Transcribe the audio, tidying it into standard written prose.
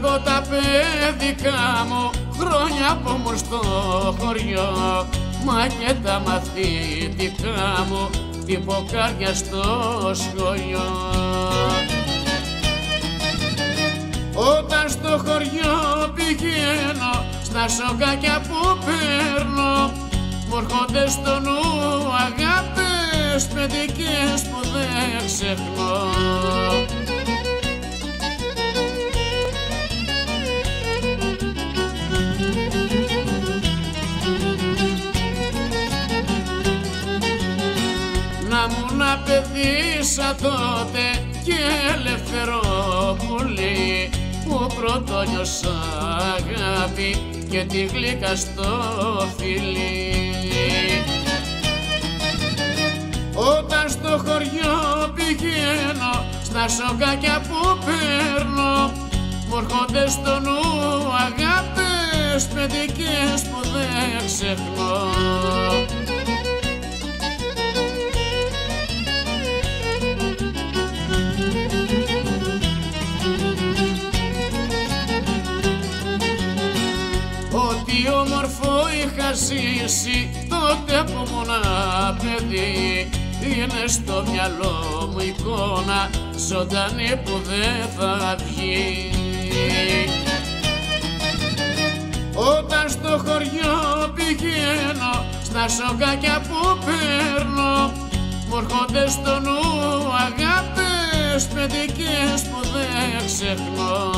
φεύγω τα παιδικά μου χρόνια που ήμουν στο χωριό, μα και τα μαθητικά μου τυποκάρια στο σχολείο. Όταν στο χωριό πηγαίνω, στα σοκάκια που παίρνω, μου έρχονται στο νου αγάπες παιδικές που δεν ξεχνώ. Να μου να παιδί σαν τότε και ελεύθερο πουλί, που πρώτο νιώσα αγάπη και τη γλύκα στο φιλί. Όταν στο χωριό πηγαίνω, στα σοκάκια που παίρνω, μου έρχονται στο νου αγάπες παιδικές που δεν ξεχνώ. Ό,τι όμορφο είχα ζήσει τότε που ήμουν παιδί, είναι στο μυαλό μου εικόνα ζωντανή που δεν θα βγει. Όταν στο χωριό πηγαίνω, στα σοκάκια που παίρνω, μου έρχονται στο νου αγάπες παιδικές που δεν ξεχνώ.